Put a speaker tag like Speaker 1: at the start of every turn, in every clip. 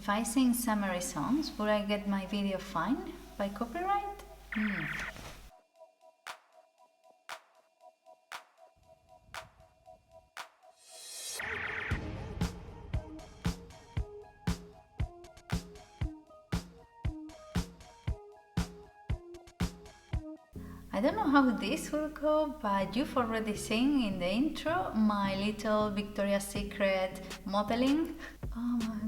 Speaker 1: If I sing summery songs, would I get my video fined by copyright? I don't know how this will go, but you've already seen in the intro my little Victoria's Secret modeling. Oh my god.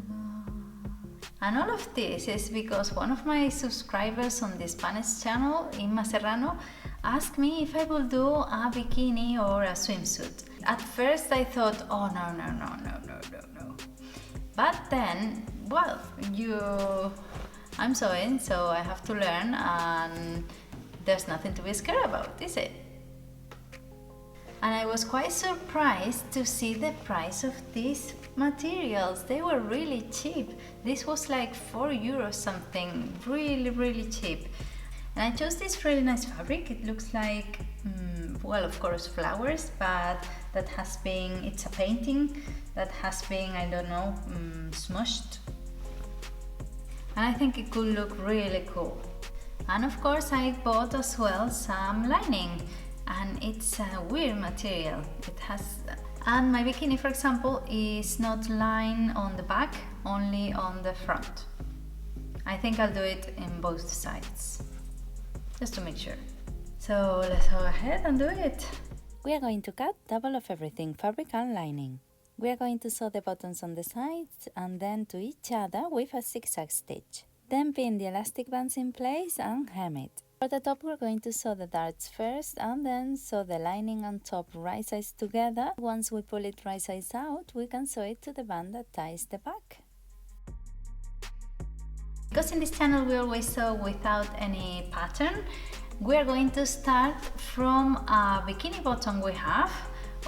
Speaker 1: And all of this is because one of my subscribers on the Spanish channel, Inma Serrano, asked me if I will do a bikini or a swimsuit. At first I thought, oh no. But then, well, I'm sewing, so I have to learn, and there's nothing to be scared about, is it? And I was quite surprised to see the price of these materials. They were really cheap. This was like €4 something, really cheap. And I chose this really nice fabric. It looks like, well, of course, flowers, but it's a painting that has been, I don't know, smushed. And I think it could look really cool. And of course I bought as well some lining, and it's a weird material. And my bikini, for example, is not lined on the back, only on the front. I think I'll do it in both sides, just to make sure. So let's go ahead and do it.
Speaker 2: We are going to cut double of everything, fabric and lining. We are going to sew the buttons on the sides and then to each other with a zigzag stitch. Then pin the elastic bands in place and hem it. For the top we're going to sew the darts first and then sew the lining on top right sides together. Once we pull it right sides out, we can sew it to the band that ties the back.
Speaker 1: Because in this channel we always sew without any pattern, we are going to start from a bikini bottom we have,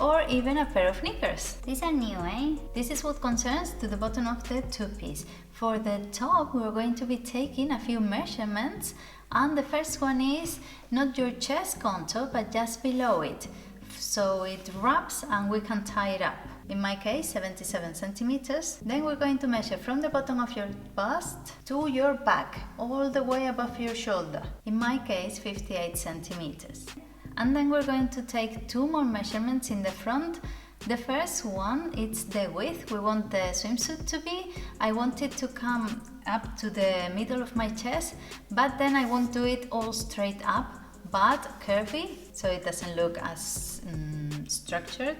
Speaker 1: or even a pair of knickers. These are new, eh? This is what concerns to the bottom of the two-piece. For the top, we're going to be taking a few measurements, and the first one is not your chest contour, but just below it. So it wraps and we can tie it up. In my case, 77 centimeters. Then we're going to measure from the bottom of your bust to your back, all the way above your shoulder. In my case, 58 centimeters. And then we're going to take two more measurements in the front. The first one, it's the width we want the swimsuit to be. I want it to come up to the middle of my chest, but then I won't do it all straight up, but curvy, so it doesn't look as structured.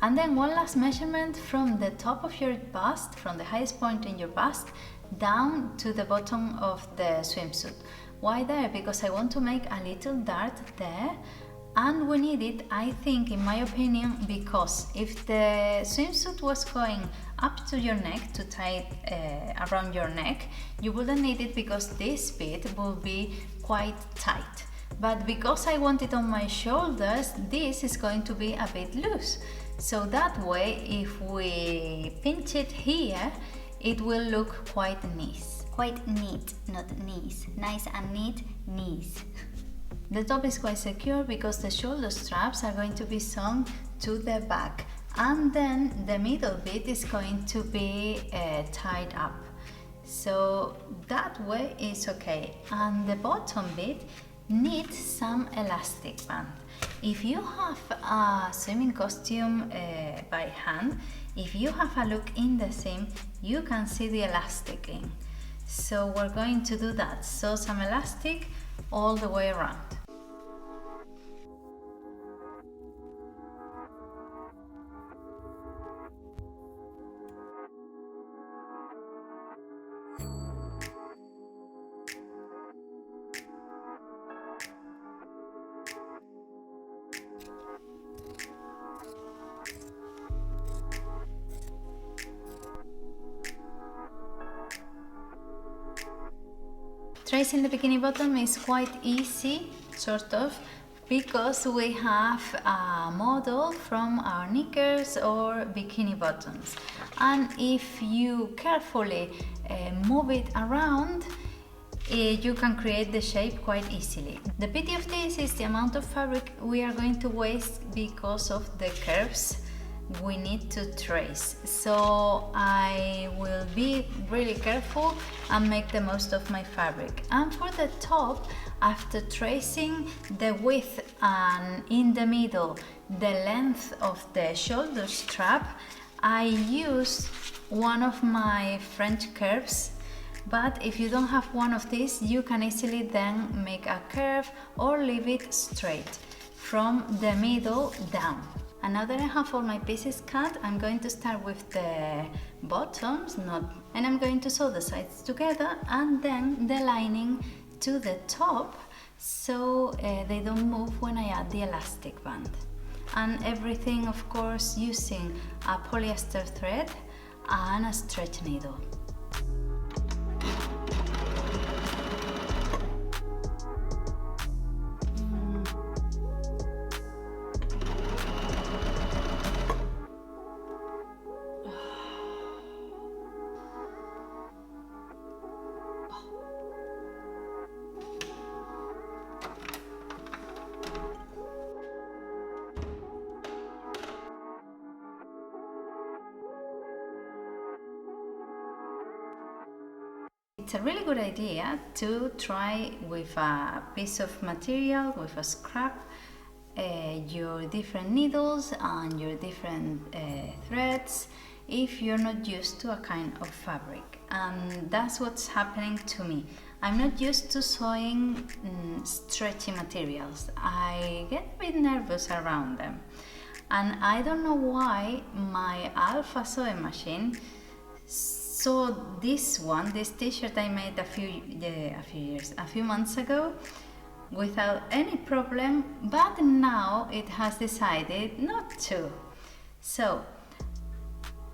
Speaker 1: And then one last measurement from the top of your bust, from the highest point in your bust, down to the bottom of the swimsuit. Why there? Because I want to make a little dart there. And we need it, I think, in my opinion, because if the swimsuit was going up to your neck, to tie it around your neck, you wouldn't need it because this bit will be quite tight. But because I want it on my shoulders, this is going to be a bit loose. So that way, if we pinch it here, it will look quite nice. Quite neat, not nice. Nice and neat, nice. The top is quite secure because the shoulder straps are going to be sewn to the back, and then the middle bit is going to be tied up. So that way is okay. And the bottom bit needs some elastic band. If you have a swimming costume by hand, if you have a look in the seam, you can see the elastic in. So we're going to do that. Sew some elastic all the way around. Tracing the bikini bottom is quite easy, sort of, because we have a model from our knickers or bikini bottoms. And if you carefully move it around, you can create the shape quite easily. The pity of this is the amount of fabric we are going to waste because of the curves we need to trace. So I will be really careful and make the most of my fabric. And for the top, after tracing the width and in the middle the length of the shoulder strap, I use one of my French curves. But if you don't have one of these, you can easily then make a curve or leave it straight from the middle down. And now that I have all my pieces cut, I'm going to start with the bottoms, and I'm going to sew the sides together and then the lining to the top, so they don't move when I add the elastic band. And everything, of course, using a polyester thread and a stretch needle. It's a really good idea to try with a piece of material, with a scrap, your different needles and your different threads if you're not used to a kind of fabric. And that's what's happening to me. I'm not used to sewing stretchy materials. I get a bit nervous around them. And I don't know why my Alpha sewing machine. So this t-shirt I made a few months ago without any problem, but now it has decided not to. So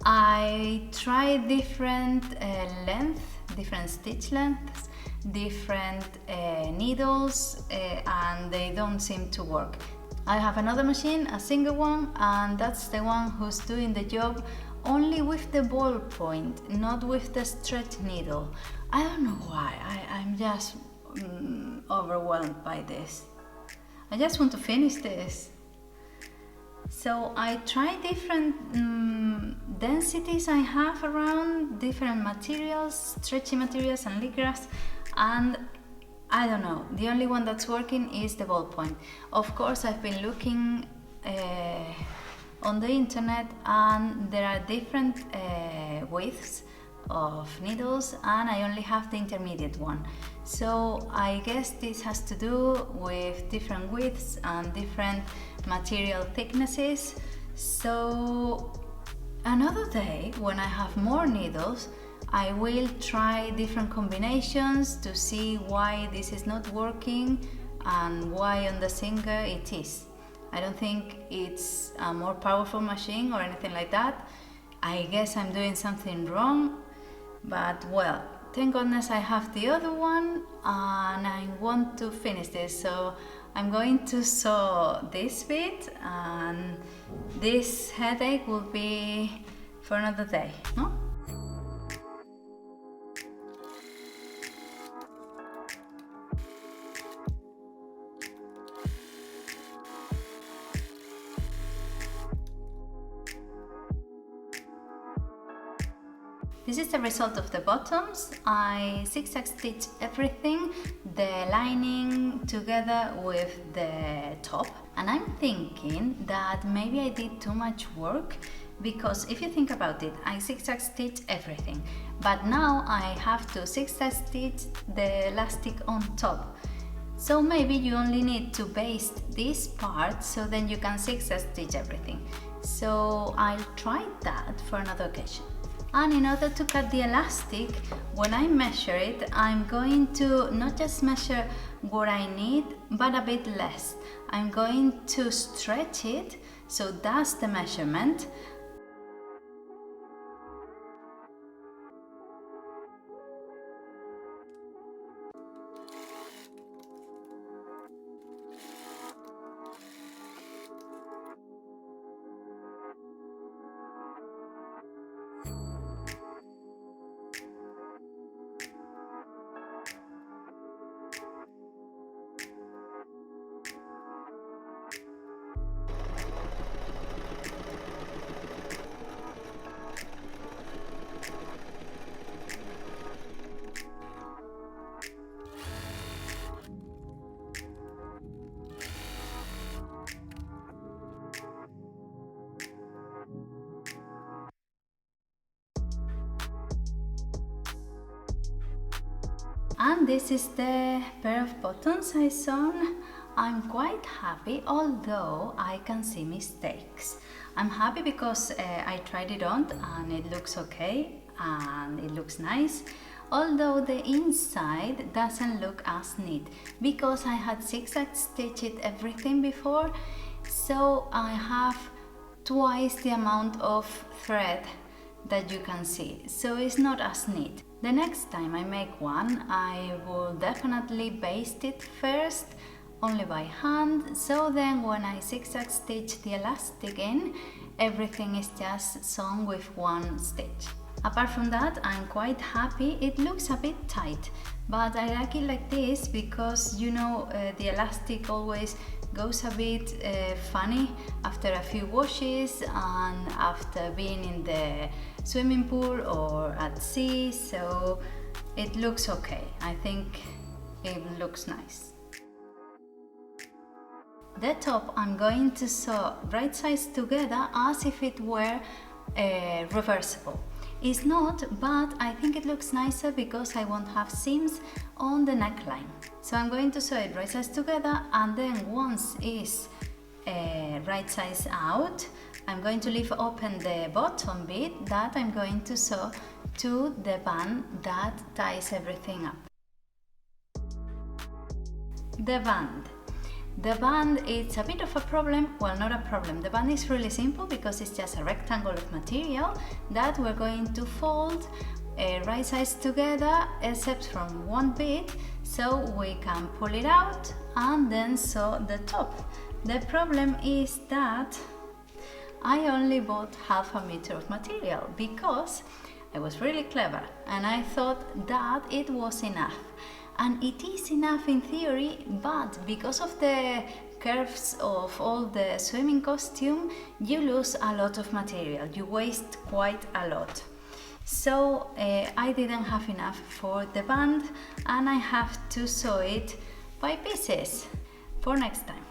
Speaker 1: I tried different different stitch lengths, different needles, and they don't seem to work. I have another machine, a single one, and that's the one who's doing the job only with the ballpoint, not with the stretch needle. I don't know why, I'm just overwhelmed by this. I just want to finish this. So I try different densities I have around, different materials, stretchy materials and lycras, and I don't know, the only one that's working is the ballpoint. Of course, I've been looking on the internet, and there are different widths of needles, and I only have the intermediate one. So I guess this has to do with different widths and different material thicknesses. So another day, when I have more needles, I will try different combinations to see why this is not working and why on the Singer it is. I don't think it's a more powerful machine or anything like that. I guess I'm doing something wrong, but well, thank goodness I have the other one and I want to finish this. So I'm going to sew this bit, and this headache will be for another day, no? This is the result of the bottoms. I zigzag stitch everything, the lining together with the top. And I'm thinking that maybe I did too much work, because if you think about it, I zigzag stitch everything, but now I have to zigzag stitch the elastic on top. So maybe you only need to baste this part, so then you can zigzag stitch everything. So I'll try that for another occasion. And in order to cut the elastic, when I measure it, I'm going to not just measure what I need, but a bit less. I'm going to stretch it, so that's the measurement. And this is the pair of buttons I sewn. I'm quite happy, although I can see mistakes. I'm happy because I tried it on and it looks okay and it looks nice, although the inside doesn't look as neat because I had zigzag stitched everything before, so I have twice the amount of thread that you can see, so it's not as neat. The next time I make one, I will definitely baste it first, only by hand, so then when I zigzag stitch the elastic in, everything is just sewn with one stitch. Apart from that, I'm quite happy. It looks a bit tight, but I like it like this because, you know, the elastic always goes a bit funny after a few washes and after being in the swimming pool or at sea, so it looks okay. I think it looks nice. The top I'm going to sew right sides together as if it were reversible. It's not, but I think it looks nicer because I won't have seams on the neckline. So I'm going to sew it right sides together, and then once it's right sides out, I'm going to leave open the bottom bit that I'm going to sew to the band that ties everything up. The band. The band is a bit of a problem, well, not a problem. The band is really simple because it's just a rectangle of material that we're going to fold right sides together except from one bit, so we can pull it out and then sew the top. The problem is that I only bought half a meter of material because I was really clever and I thought that it was enough. And it is enough in theory, but because of the curves of all the swimming costume, you lose a lot of material, you waste quite a lot. So I didn't have enough for the band and I have to sew it by pieces for next time.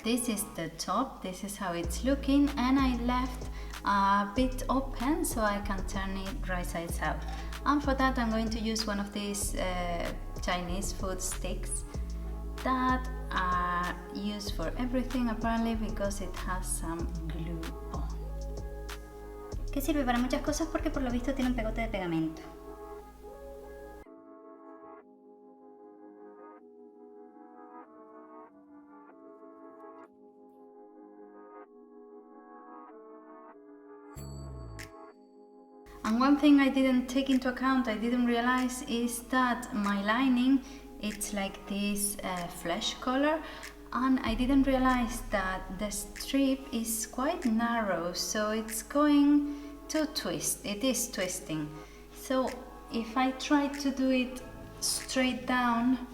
Speaker 1: This is the top, this is how it's looking, and I left a bit open so I can turn it right sides out. And for that I'm going to use one of these Chinese food sticks that are used for everything apparently because it has some glue on.
Speaker 3: Que sirve para muchas cosas porque por lo visto tiene un pegote de pegamento.
Speaker 1: And one thing I didn't take into account, I didn't realize, is that my lining, it's like this flesh color, and I didn't realize that the strip is quite narrow, so it's going to twist. It is twisting. So if I try to do it straight down,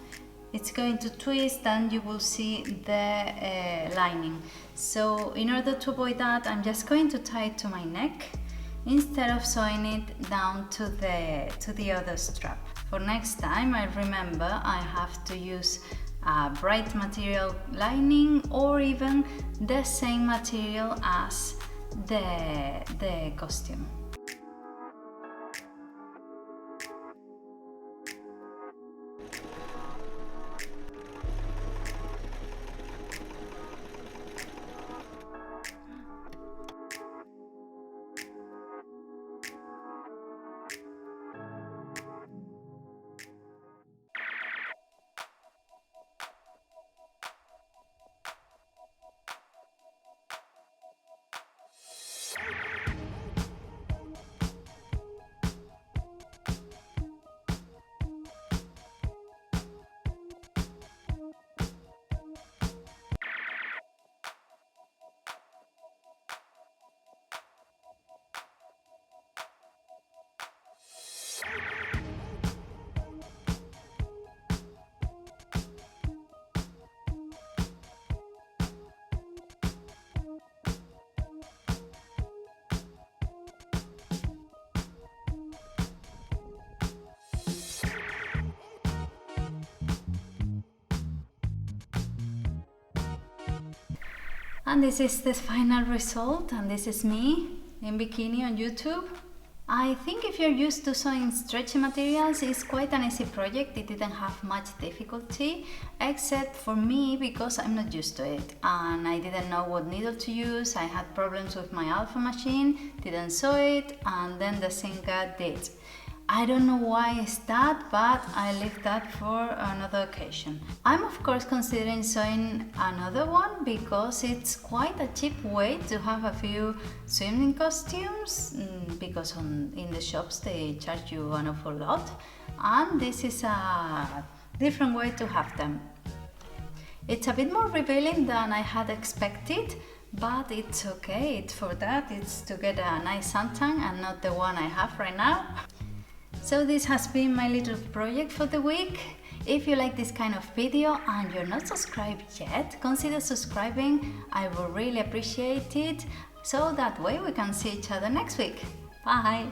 Speaker 1: it's going to twist and you will see the lining. So in order to avoid that, I'm just going to tie it to my neck instead of sewing it down to the other strap. For next time, I remember I have to use a bright material lining or even the same material as the costume. And this is the final result, and this is me in bikini on YouTube. I think if you're used to sewing stretchy materials, it's quite an easy project. It didn't have much difficulty, except for me because I'm not used to it and I didn't know what needle to use. I had problems with my alpha machine, didn't sew it, and then the Zinga did. I don't know why it's that, but I leave that for another occasion. I'm of course considering sewing another one because it's quite a cheap way to have a few swimming costumes, because in the shops they charge you an awful lot, and this is a different way to have them. It's a bit more revealing than I had expected, but it's okay. It's for that, it's to get a nice suntan and not the one I have right now. So this has been my little project for the week. If you like this kind of video and you're not subscribed yet, consider subscribing. I would really appreciate it, so that way we can see each other next week. Bye!